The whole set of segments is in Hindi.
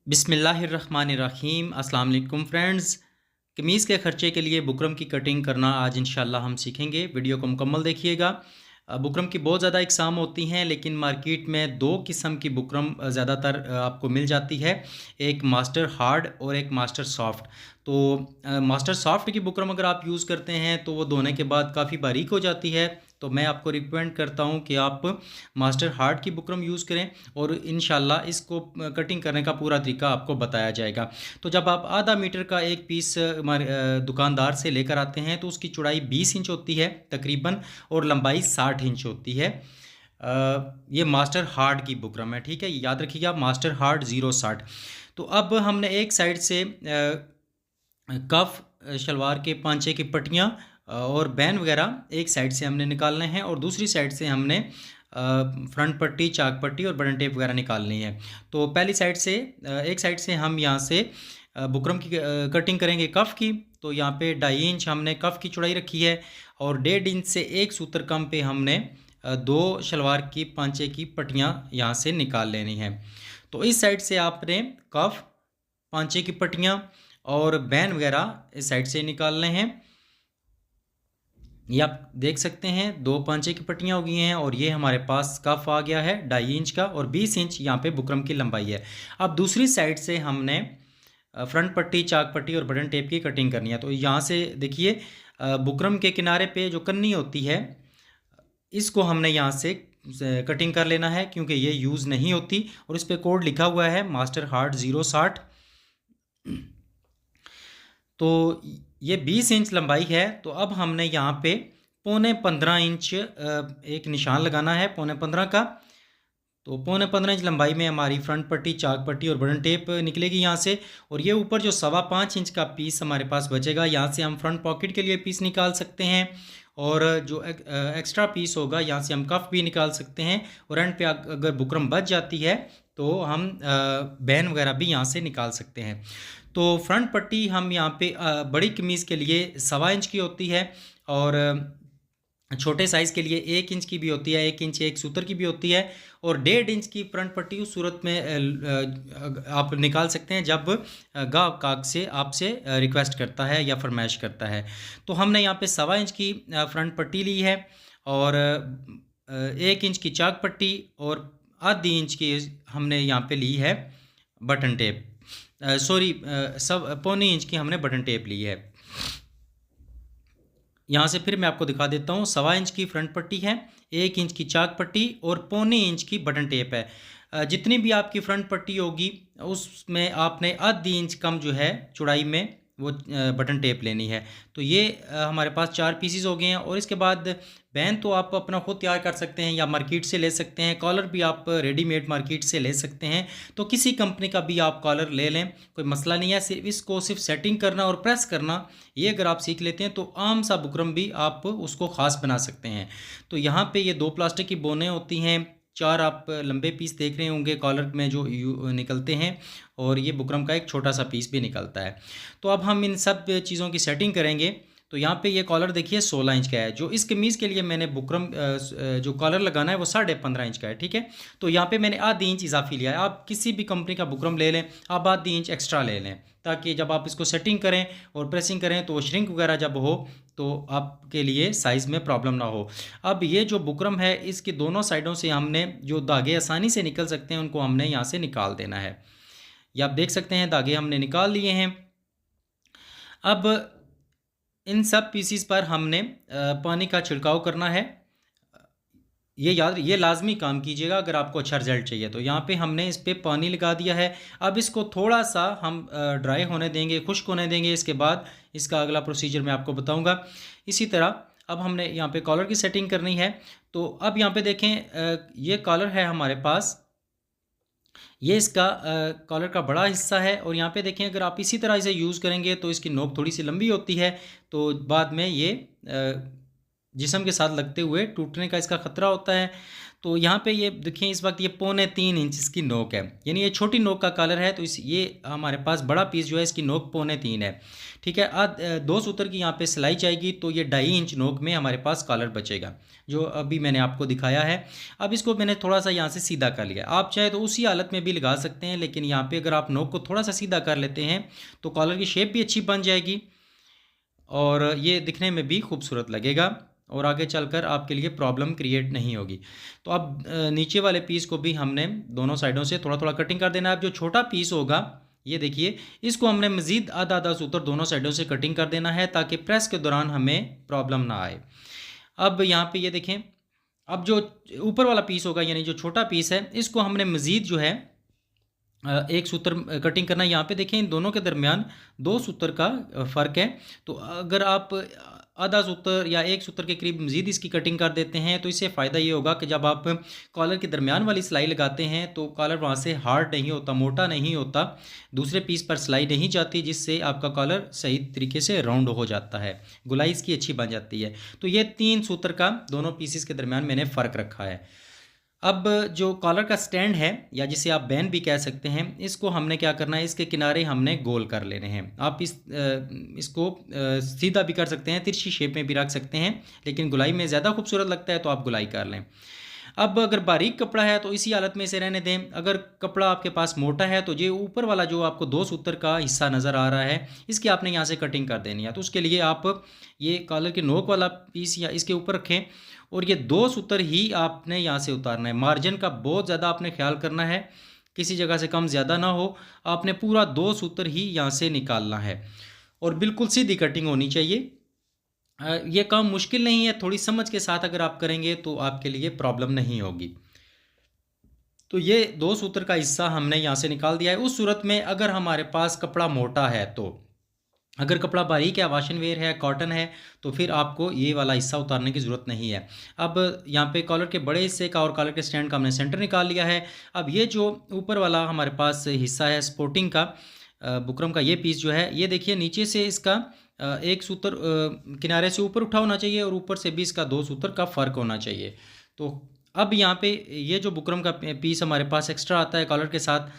बिस्मिल्लाहिर्रहमानिर्रहीम। अस्सलाम वालेकुम फ्रेंड्स। कमीज़ के ख़र्चे के लिए बुकरम की कटिंग करना आज इंशाल्लाह हम सीखेंगे। वीडियो को मुकम्मल देखिएगा। बुकरम की बहुत ज़्यादा इकसाम होती हैं, लेकिन मार्केट में दो किस्म की बुकरम ज़्यादातर आपको मिल जाती है। एक मास्टर हार्ड और एक मास्टर सॉफ्ट। तो मास्टर सॉफ्ट की बुकरम अगर आप यूज़ करते हैं तो वो धोने के बाद काफ़ी बारीक हो जाती है। तो मैं आपको रिकमेंड करता हूँ कि आप मास्टर हार्ड की बुकरम यूज़ करें और इंशाल्लाह इसको कटिंग करने का पूरा तरीका आपको बताया जाएगा। तो जब आप आधा मीटर का एक पीस हमारे दुकानदार से लेकर आते हैं तो उसकी चौड़ाई 20 इंच होती है तकरीबन, और लंबाई 60 इंच होती है। ये मास्टर हार्ड की बुकरम है, ठीक है, याद रखिएगा, मास्टर हार्ड 060। तो अब हमने एक साइड से कफ शलवार के पांचे की पट्टियाँ और बैन वगैरह एक साइड से हमने निकालने हैं, और दूसरी साइड से हमने फ्रंट पट्टी, चाक पट्टी और बटन टेप वगैरह निकालनी है। तो पहली साइड से एक साइड से हम यहाँ से बुकरम की कटिंग करेंगे कफ़ की। तो यहाँ पे 2.5 इंच हमने कफ़ की चौड़ाई रखी है, और 1.5 इंच से एक सूत्र कम पे हमने दो शलवार की पांचे की पट्टियाँ यहाँ से निकाल लेनी है। तो इस साइड से आपने कफ़, पांचे की पट्टियाँ और बैन वगैरह इस साइड से निकालने हैं। ये आप देख सकते हैं, दो पांचे की पट्टियाँ हो गई हैं, और ये हमारे पास कफ आ गया है 2.5 इंच का, और 20 इंच यहाँ पे बुकरम की लंबाई है। अब दूसरी साइड से हमने फ्रंट पट्टी, चाक पट्टी और बटन टेप की कटिंग करनी है। तो यहाँ से देखिए, बुकरम के किनारे पे जो कन्नी होती है इसको हमने यहाँ से कटिंग कर लेना है, क्योंकि ये यूज़ नहीं होती, और इस पर कोड लिखा हुआ है मास्टर हार्ड 060। तो ये 20 इंच लंबाई है। तो अब हमने यहाँ पे 15.25 इंच एक निशान लगाना है, 15.25 का। तो 15.25 इंच लंबाई में हमारी फ्रंट पट्टी, चाक पट्टी और बटन टेप निकलेगी यहाँ से। और ये ऊपर जो 5.25 इंच का पीस हमारे पास बचेगा, यहाँ से हम फ्रंट पॉकेट के लिए पीस निकाल सकते हैं, और जो एक्स्ट्रा पीस होगा यहाँ से हम कफ भी निकाल सकते हैं। और एंड पे अगर बुकरम बच जाती है तो हम बैन वगैरह भी यहाँ से निकाल सकते हैं। तो फ्रंट पट्टी हम यहाँ पे बड़ी कमीज़ के लिए 1.25 इंच की होती है, और छोटे साइज़ के लिए 1 इंच की भी होती है, 1 इंच एक सूत्र की भी होती है, और 1.5 इंच की फ्रंट पट्टी उस सूरत में आप निकाल सकते हैं जब गाहक से आपसे रिक्वेस्ट करता है या फरमाइश करता है। तो हमने यहाँ पे 1.25 इंच की फ्रंट पट्टी ली है, और 1 इंच की चाक पट्टी, और आधी इंच की हमने यहाँ पे ली है बटन टेप, सॉरी, सब 1.25 इंच की हमने बटन टेप ली है। यहाँ से फिर मैं आपको दिखा देता हूँ, 1.25 इंच की फ्रंट पट्टी है, 1 इंच की चाक पट्टी और 1.25 इंच की बटन टेप है। जितनी भी आपकी फ्रंट पट्टी होगी उसमें आपने आधी इंच कम जो है चौड़ाई में वो बटन टेप लेनी है। तो ये हमारे पास 4 पीसीज हो गए हैं। और इसके बाद बैन तो आप अपना खुद तैयार कर सकते हैं या मार्केट से ले सकते हैं, कॉलर भी आप रेडीमेड मार्केट से ले सकते हैं। तो किसी कंपनी का भी आप कॉलर ले लें, कोई मसला नहीं है। सिर्फ इसको सिर्फ सेटिंग करना और प्रेस करना, ये अगर आप सीख लेते हैं तो आम सा बुकरम भी आप उसको ख़ास बना सकते हैं। तो यहाँ पे ये 2 प्लास्टिक की बोनें होती हैं, 4 आप लंबे पीस देख रहे होंगे कॉलर में जो निकलते हैं, और ये बुकरम का एक छोटा सा पीस भी निकलता है। तो अब हम इन सब चीज़ों की सेटिंग करेंगे। तो यहाँ पे ये कॉलर देखिए 16 इंच का है। जो इस कमीज़ के लिए मैंने बुकरम जो कॉलर लगाना है वो 15.5 इंच का है, ठीक है। तो यहाँ पे मैंने आधी इंच इजाफी लिया है। आप किसी भी कंपनी का बुकरम ले लें, आप आधी इंच एक्स्ट्रा ले लें, ताकि जब आप इसको सेटिंग करें और प्रेसिंग करें तो श्रिंक वगैरह जब हो तो आपके लिए साइज़ में प्रॉब्लम ना हो। अब ये जो बुकरम है इसकी दोनों साइडों से हमने जो धागे आसानी से निकल सकते हैं उनको हमने यहाँ से निकाल देना है। ये आप देख सकते हैं, धागे हमने निकाल लिए हैं। अब इन सब पीसीस पर हमने पानी का छिड़काव करना है। ये लाजमी काम कीजिएगा अगर आपको अच्छा रिजल्ट चाहिए। तो यहाँ पे हमने इस पर पानी लगा दिया है। अब इसको थोड़ा सा हम ड्राई होने देंगे, खुश्क होने देंगे। इसके बाद इसका अगला प्रोसीजर मैं आपको बताऊँगा। इसी तरह अब हमने यहाँ पे कॉलर की सेटिंग करनी है। तो अब यहाँ पे देखें, ये कॉलर है हमारे पास, ये इसका कॉलर का बड़ा हिस्सा है। और यहाँ पे देखें, अगर आप इसी तरह इसे यूज़ करेंगे तो इसकी नोक थोड़ी सी लंबी होती है, तो बाद में ये जिस्म के साथ लगते हुए टूटने का इसका ख़तरा होता है। तो यहाँ पे ये देखिए इस वक्त ये 3.25 इंच इसकी नोक है, यानी ये छोटी नोक का कॉलर है। तो इस ये हमारे पास बड़ा पीस जो है इसकी नोक 3.25 है, ठीक है। 2 सूत्र की यहाँ पे सिलाई जाएगी तो ये 2.5 इंच नोक में हमारे पास कॉलर बचेगा, जो अभी मैंने आपको दिखाया है। अब इसको मैंने थोड़ा सा यहाँ से सीधा कर लिया, आप चाहे तो उसी हालत में भी लगा सकते हैं, लेकिन यहाँ पे अगर आप नोक को थोड़ा सा सीधा कर लेते हैं तो कॉलर की शेप भी अच्छी बन जाएगी और ये दिखने में भी खूबसूरत लगेगा और आगे चलकर आपके लिए प्रॉब्लम क्रिएट नहीं होगी। तो अब नीचे वाले पीस को भी हमने दोनों साइडों से थोड़ा थोड़ा कटिंग कर देना है। अब जो छोटा पीस होगा ये देखिए, इसको हमने मज़ीद आधा आधा सूत्र दोनों साइडों से कटिंग कर देना है ताकि प्रेस के दौरान हमें प्रॉब्लम ना आए। अब यहाँ पे ये देखें, अब जो ऊपर वाला पीस होगा यानी जो छोटा पीस है, इसको हमने मज़ीद जो है एक सूत्र कटिंग करना है। यहाँ पे देखें इन दोनों के दरमियान 2 सूत्र का फ़र्क है। तो अगर आप आधा सूत्र या 1 सूत्र के करीब मज़ीद इसकी कटिंग कर देते हैं तो इससे फ़ायदा ये होगा कि जब आप कॉलर के दरमियान वाली सिलाई लगाते हैं तो कॉलर वहाँ से हार्ड नहीं होता, मोटा नहीं होता, दूसरे पीस पर सिलाई नहीं जाती, जिससे आपका कॉलर सही तरीके से राउंड हो जाता है, गुलाई इसकी अच्छी बन जाती है। तो ये 3 सूत्र का दोनों पीसेस के दरमियान मैंने फ़र्क रखा है। अब जो कॉलर का स्टैंड है या जिसे आप बैन भी कह सकते हैं, इसको हमने क्या करना है, इसके किनारे हमने गोल कर लेने हैं। आप इसको सीधा भी कर सकते हैं, तिरछी शेप में भी रख सकते हैं, लेकिन गुलाई में ज़्यादा खूबसूरत लगता है तो आप गुलाई कर लें। अब अगर बारीक कपड़ा है तो इसी हालत में इसे रहने दें। अगर कपड़ा आपके पास मोटा है तो ये ऊपर वाला जो आपको 2 सूत्र का हिस्सा नज़र आ रहा है, इसकी आपने यहाँ से कटिंग कर देनी है। तो उसके लिए आप ये कॉलर के नोक वाला पीस या इसके ऊपर रखें और ये 2 सूत्र ही आपने यहाँ से उतारना है। मार्जिन का बहुत ज़्यादा आपने ख्याल करना है, किसी जगह से कम ज़्यादा ना हो, आपने पूरा 2 सूत्र ही यहाँ से निकालना है और बिल्कुल सीधी कटिंग होनी चाहिए। ये काम मुश्किल नहीं है, थोड़ी समझ के साथ अगर आप करेंगे तो आपके लिए प्रॉब्लम नहीं होगी। तो ये 2 सूत्र का हिस्सा हमने यहाँ से निकाल दिया है। उस सूरत में अगर हमारे पास कपड़ा मोटा है, तो अगर कपड़ा बारीक है, वाशन वेयर है, कॉटन है, तो फिर आपको ये वाला हिस्सा उतारने की ज़रूरत नहीं है। अब यहाँ पे कॉलर के बड़े हिस्से का और कॉलर के स्टैंड का हमने सेंटर निकाल लिया है। अब ये जो ऊपर वाला हमारे पास हिस्सा है स्पोर्टिंग का, बुकरम का ये पीस जो है, ये देखिए नीचे से इसका एक सूत्र किनारे से ऊपर उठा होना चाहिए और ऊपर से भी इसका 2 सूत्र का फ़र्क होना चाहिए। तो अब यहाँ पे ये जो बुकरम का पीस हमारे पास एक्स्ट्रा आता है कॉलर के साथ,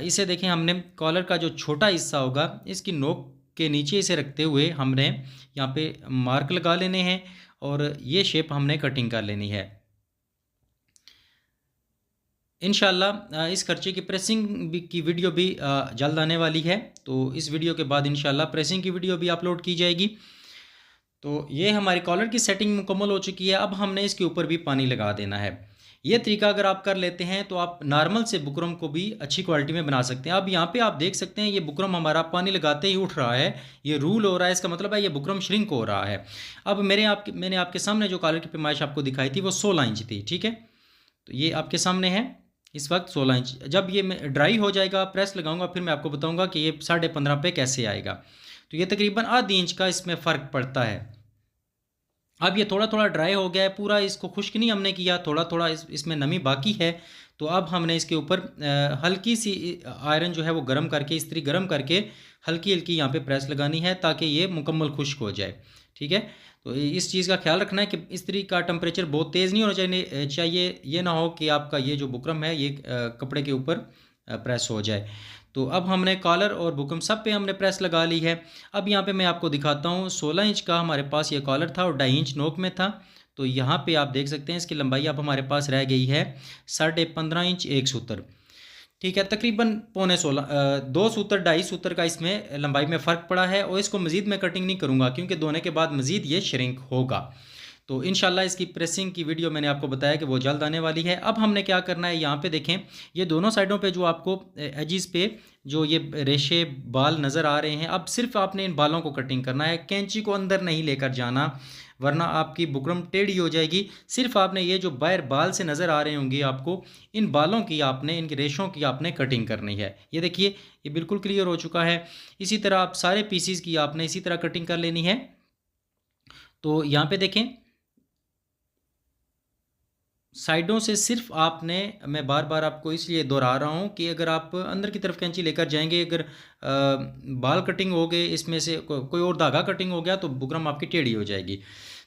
इसे देखें, हमने कॉलर का जो छोटा हिस्सा होगा इसकी नोक के नीचे इसे रखते हुए हमने यहाँ पे मार्क लगा लेने हैं और ये शेप हमने कटिंग कर लेनी है। इंशाल्लाह इस खर्चे की प्रेसिंग की वीडियो भी जल्द आने वाली है, तो इस वीडियो के बाद इंशाल्लाह प्रेसिंग की वीडियो भी अपलोड की जाएगी। तो ये हमारी कॉलर की सेटिंग मुकम्मल हो चुकी है। अब हमने इसके ऊपर भी पानी लगा देना है। ये तरीका अगर आप कर लेते हैं तो आप नॉर्मल से बुकरम को भी अच्छी क्वालिटी में बना सकते हैं। अब यहाँ पे आप देख सकते हैं ये बुकरम हमारा पानी लगाते ही उठ रहा है, ये रूल हो रहा है, इसका मतलब है ये बुकरम श्रिंक हो रहा है। अब मैंने आपके सामने जो कॉलर की पैमाइश आपको दिखाई थी वो 16 इंच थी, ठीक है। तो ये आपके सामने है इस वक्त 16 इंच। जब ये ड्राई हो जाएगा, प्रेस लगाऊंगा, फिर मैं आपको बताऊंगा कि ये 15.5 पे कैसे आएगा। तो ये तकरीबन आधी इंच का इसमें फ़र्क पड़ता है। अब ये थोड़ा थोड़ा ड्राई हो गया है, पूरा इसको खुश्क नहीं हमने किया, थोड़ा थोड़ा इसमें नमी बाकी है। तो अब हमने इसके ऊपर हल्की सी आयरन जो है वो गर्म करके, इस्त्री गर्म करके हल्की हल्की यहाँ पे प्रेस लगानी है ताकि ये मुकम्मल खुश्क हो जाए, ठीक है। तो इस चीज़ का ख्याल रखना है कि इस्त्री का टेम्परेचर बहुत तेज़ नहीं होना चाहिए, ये ना हो कि आपका ये जो बुकरम है ये कपड़े के ऊपर प्रेस हो जाए। तो अब हमने कॉलर और बुकरम सब पे हमने प्रेस लगा ली है। अब यहाँ पे मैं आपको दिखाता हूँ, 16 इंच का हमारे पास ये कॉलर था और 2.5 इंच नोक में था। तो यहाँ पे आप देख सकते हैं इसकी लंबाई अब हमारे पास रह गई है 15.5 इंच एक सूत्र, ठीक है। तकरीबन 15.16 2 सूत्र 2.5 सूत्र का इसमें लंबाई में फ़र्क पड़ा है और इसको मज़ीद मैं कटिंग नहीं करूँगा क्योंकि धोने के बाद मज़ीद ये श्रिंक होगा। तो इंशाल्लाह इसकी प्रेसिंग की वीडियो मैंने आपको बताया कि वो जल्द आने वाली है। अब हमने क्या करना है, यहाँ पे देखें, ये दोनों साइडों पे जो आपको एजिस पे जो ये रेशे बाल नज़र आ रहे हैं, अब सिर्फ आपने इन बालों को कटिंग करना है, कैंची को अंदर नहीं लेकर जाना वरना आपकी बुकरम टेढ़ी हो जाएगी। सिर्फ आपने ये जो बाहर बाल से नज़र आ रहे होंगे आपको, इन बालों की आपने, इनके रेशों की आपने कटिंग करनी है। ये देखिए ये बिल्कुल क्लियर हो चुका है। इसी तरह आप सारे पीसीस की आपने इसी तरह कटिंग कर लेनी है। तो यहाँ पे देखें साइडों से सिर्फ आपने, मैं बार बार आपको इसलिए दोहरा रहा हूँ कि अगर आप अंदर की तरफ कैंची लेकर जाएंगे, अगर बाल कटिंग हो गए, इसमें से कोई और धागा कटिंग हो गया तो बुकरम आपकी टेढ़ी हो जाएगी।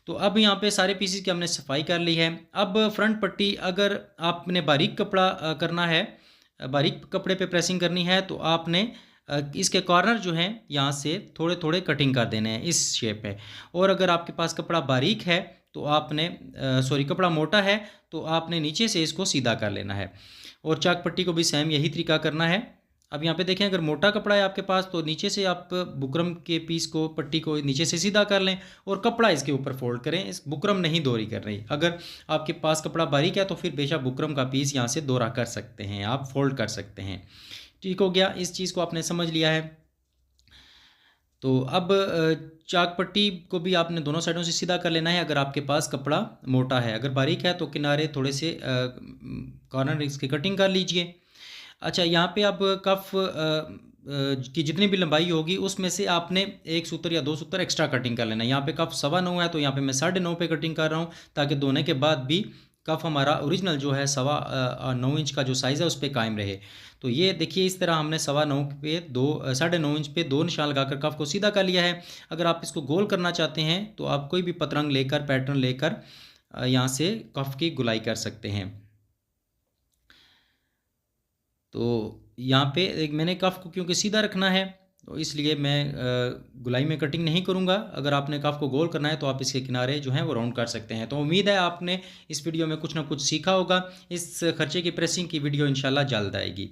तो अब यहाँ पे सारे पीसेस की हमने सफाई कर ली है। अब फ्रंट पट्टी अगर आपने बारीक कपड़ा करना है, बारीक कपड़े पे प्रेसिंग करनी है, तो आपने इसके कॉर्नर जो हैं यहाँ से थोड़े थोड़े कटिंग कर देने हैं इस शेप में। और अगर आपके पास कपड़ा बारीक है तो आपने सॉरी कपड़ा मोटा है तो आपने नीचे से इसको सीधा कर लेना है। और चाक पट्टी को भी सेम यही तरीका करना है। अब यहाँ पे देखें, अगर मोटा कपड़ा है आपके पास तो नीचे से आप बुकरम के पीस को, पट्टी को नीचे से सीधा कर लें और कपड़ा इसके ऊपर फोल्ड करें। इस बुकरम नहीं दोहरी कर रही। अगर आपके पास कपड़ा बारीक है तो फिर बेशक बुकरम का पीस यहाँ से दोहरा कर सकते हैं, आप फोल्ड कर सकते हैं। ठीक हो गया, इस चीज़ को आपने समझ लिया है। तो अब चाक पट्टी को भी आपने दोनों साइडों से सीधा कर लेना है अगर आपके पास कपड़ा मोटा है। अगर बारीक है तो किनारे थोड़े से कॉर्नर इसकी कटिंग कर लीजिए। अच्छा, यहाँ पे अब कफ की जितनी भी लंबाई होगी उसमें से आपने 1 सूत्र या 2 सूत्र एक्स्ट्रा कटिंग कर लेना है। यहाँ पे कफ 9.25 है तो यहाँ पे मैं 9.5 पे कटिंग कर रहा हूँ, ताकि धोने के बाद भी कफ हमारा ओरिजिनल जो है 9.25 इंच का जो साइज़ है उस पर कायम रहे। तो ये देखिए, इस तरह हमने 9.25 पे 9.5 इंच पे 2 निशान लगाकर कफ को सीधा कर लिया है। अगर आप इसको गोल करना चाहते हैं तो आप कोई भी पतरंग लेकर, पैटर्न लेकर यहाँ से कफ की गुलाई कर सकते हैं। तो यहाँ पे एक मैंने कफ को क्योंकि सीधा रखना है तो इसलिए मैं गुलाई में कटिंग नहीं करूँगा। अगर आपने कफ को गोल करना है तो आप इसके किनारे जो हैं वो राउंड कर सकते हैं। तो उम्मीद है आपने इस वीडियो में कुछ ना कुछ सीखा होगा। इस खर्चे की प्रेसिंग की वीडियो इंशाल्लाह जल्द आएगी।